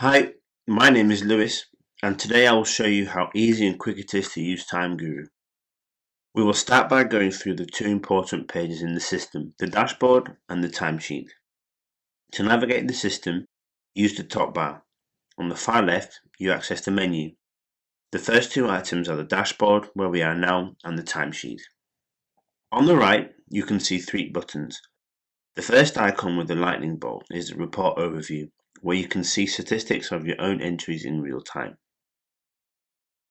Hi, my name is Lewis, and today I will show you how easy and quick it is to use Time Guru. We will start by going through the two important pages in the system, the dashboard and the timesheet. To navigate the system, use the top bar. On the far left, you access the menu. The first two items are the dashboard, where we are now, and the timesheet. On the right, you can see three buttons. The first icon with the lightning bolt is the report overview, where you can see statistics of your own entries in real time.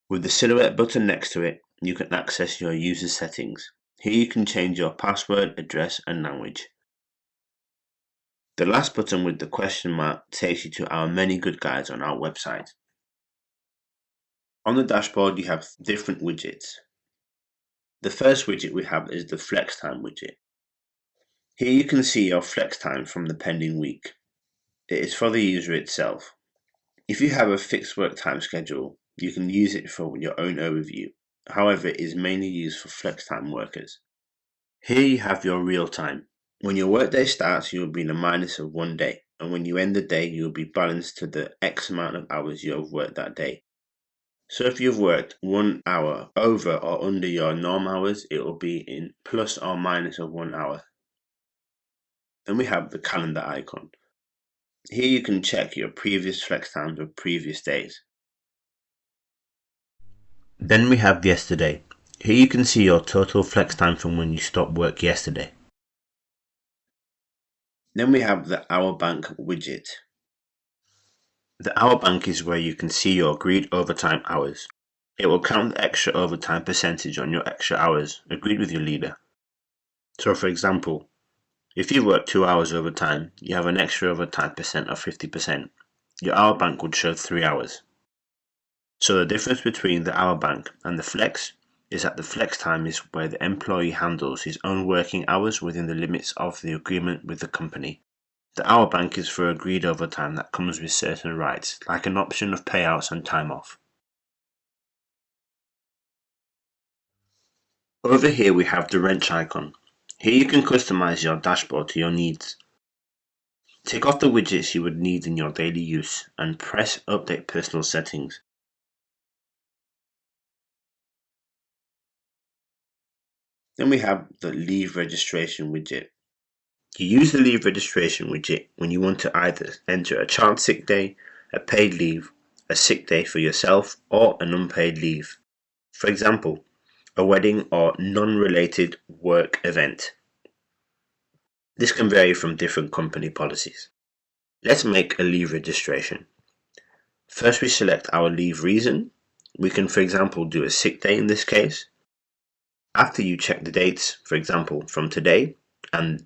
With the silhouette button next to it, you can access your user settings. Here you can change your password, address, and language. The last button with the question mark takes you to our many good guides on our website. On the dashboard, you have different widgets. The first widget we have is the Flex Time widget. Here you can see your flex time from the pending week. It is for the user itself. If you have a fixed work time schedule, you can use it for your own overview. However, it is mainly used for flex time workers. Here you have your real time. When your workday starts, you will be in a minus of 1 day, and when you end the day, you will be balanced to the X amount of hours you have worked that day. So if you've worked 1 hour over or under your norm hours, it will be in plus or minus of 1 hour. Then we have the calendar icon. Here you can check your previous flex times of previous days. Then we have yesterday. Here you can see your total flex time from when you stopped work yesterday. Then we have the Hour Bank widget. The Hour Bank is where you can see your agreed overtime hours. It will count the extra overtime percentage on your extra hours agreed with your leader. So for example, if you work 2 hours overtime, you have an extra overtime percent of 50%. Your Hour Bank would show 3 hours. So the difference between the Hour Bank and the Flex is that the flex time is where the employee handles his own working hours within the limits of the agreement with the company. The Hour Bank is for agreed overtime that comes with certain rights, like an option of payouts and time off. Over here we have the wrench icon. Here you can customize your dashboard to your needs. Take off the widgets you would need in your daily use and press Update Personal Settings. Then we have the Leave Registration widget. You use the Leave Registration widget when you want to either enter a child sick day, a paid leave, a sick day for yourself, or an unpaid leave. For example, a wedding or non-related work event. This can vary from different company policies. Let's make a leave registration. First we select our leave reason. We can for example do a sick day in this case. After you check the dates, for example from today, and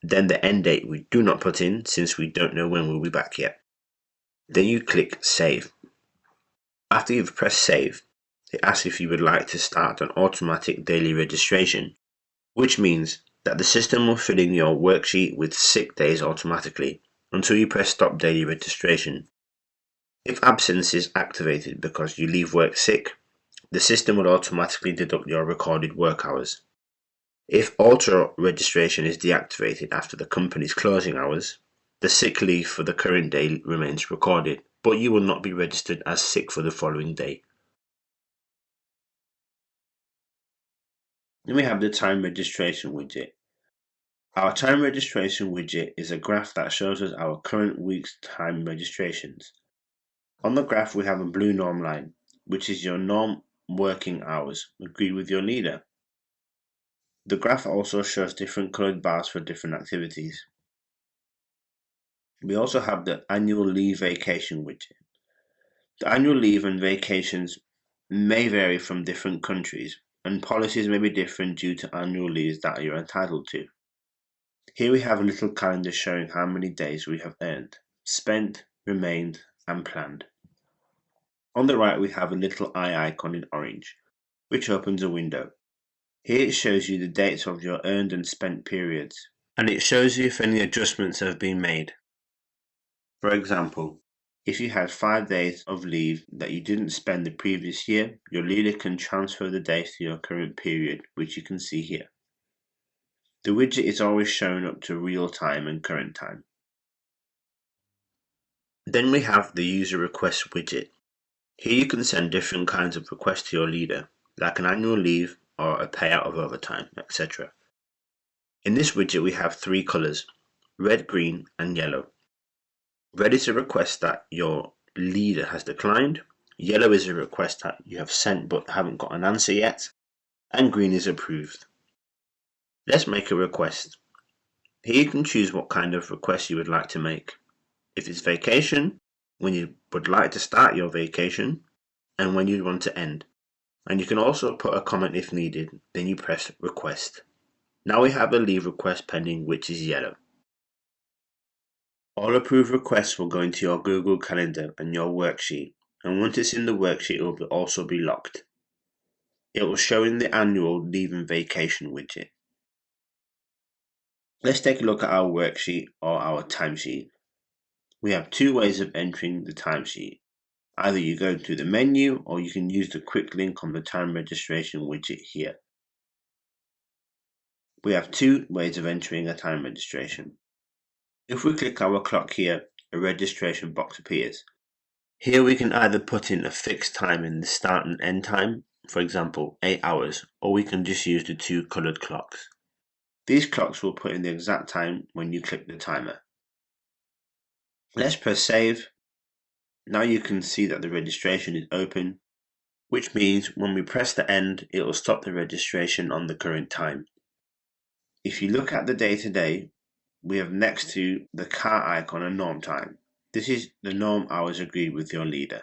then the end date we do not put in since we don't know when we'll be back yet. Then you click Save. After you've pressed Save, it asks if you would like to start an automatic daily registration, which means that the system will fill in your worksheet with sick days automatically until you press Stop Daily Registration. If absence is activated because you leave work sick, the system will automatically deduct your recorded work hours. If auto registration is deactivated after the company's closing hours, the sick leave for the current day remains recorded, but you will not be registered as sick for the following day. Then we have the time registration widget. Our time registration widget is a graph that shows us our current week's time registrations. On the graph we have a blue norm line, which is your norm working hours agreed with your leader. The graph also shows different colored bars for different activities. We also have the annual leave vacation widget. The annual leave and vacations may vary from different countries, and policies may be different due to annual leaves that you're entitled to. Here we have a little calendar showing how many days we have earned, spent, remained, and planned. On the right we have a little eye icon in orange, which opens a window. Here it shows you the dates of your earned and spent periods, and it shows you if any adjustments have been made. For example, if you had 5 days of leave that you didn't spend the previous year, your leader can transfer the days to your current period, which you can see here. The widget is always shown up to real time and current time. Then we have the user request widget. Here you can send different kinds of requests to your leader, like an annual leave or a payout of overtime, etc. In this widget we have three colors: red, green, and yellow. Red is a request that your leader has declined, yellow is a request that you have sent but haven't got an answer yet, and green is approved. Let's make a request. Here you can choose what kind of request you would like to make. If it's vacation, when you would like to start your vacation, and when you want to end. And you can also put a comment if needed, then you press request. Now we have a leave request pending, which is yellow. All approved requests will go into your Google Calendar and your worksheet, and once it's in the worksheet it will also be locked. It will show in the annual leave and vacation widget. Let's take a look at our worksheet or our timesheet. We have two ways of entering the timesheet. Either you go to the menu or you can use the quick link on the time registration widget here. We have two ways of entering a time registration. If we click our clock here, a registration box appears. Here we can either put in a fixed time in the start and end time, for example 8 hours, or we can just use the two coloured clocks. These clocks will put in the exact time when you click the timer. Let's press save. Now you can see that the registration is open, which means when we press the end, it will stop the registration on the current time. If you look at the day-to-day, we have next to the car icon a norm time. This is the norm hours agreed with your leader.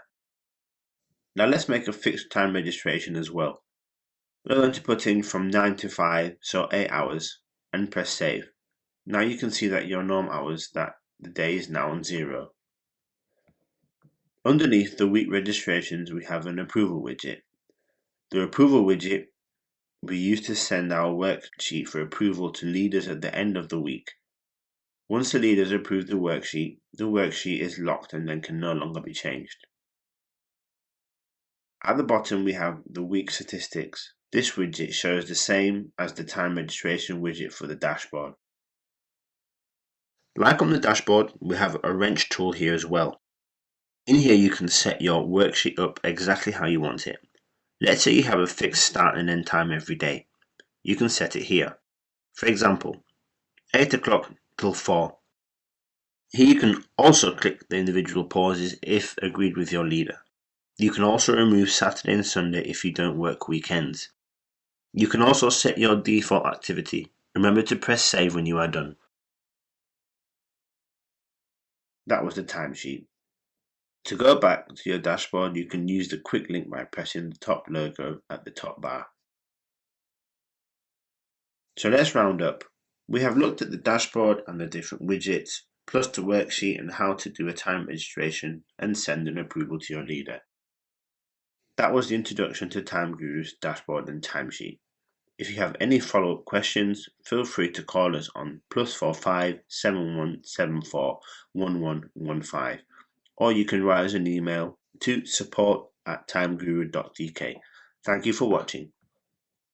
Now let's make a fixed time registration as well. We're going to put in from 9 to 5, so 8 hours, and press save. Now you can see that your norm hours, that the day is now on 0. Underneath the week registrations we have an approval widget. The approval widget we use to send our worksheet for approval to leaders at the end of the week. Once the leaders approve the worksheet is locked and then can no longer be changed. At the bottom we have the week statistics. This widget shows the same as the time registration widget for the dashboard. Like on the dashboard, we have a wrench tool here as well. In here you can set your worksheet up exactly how you want it. Let's say you have a fixed start and end time every day. You can set it here. For example, 8 o'clock till 4. Here you can also click the individual pauses if agreed with your leader. You can also remove Saturday and Sunday if you don't work weekends. You can also set your default activity. Remember to press save when you are done. That was the timesheet. To go back to your dashboard, you can use the quick link by pressing the top logo at the top bar. So let's round up. We have looked at the dashboard and the different widgets, plus the worksheet and how to do a time registration and send an approval to your leader. That was the introduction to TimeGuru's dashboard and timesheet. If you have any follow-up questions, feel free to call us on +45 7174 1115, or you can write us an email to support@timeguru.dk. Thank you for watching.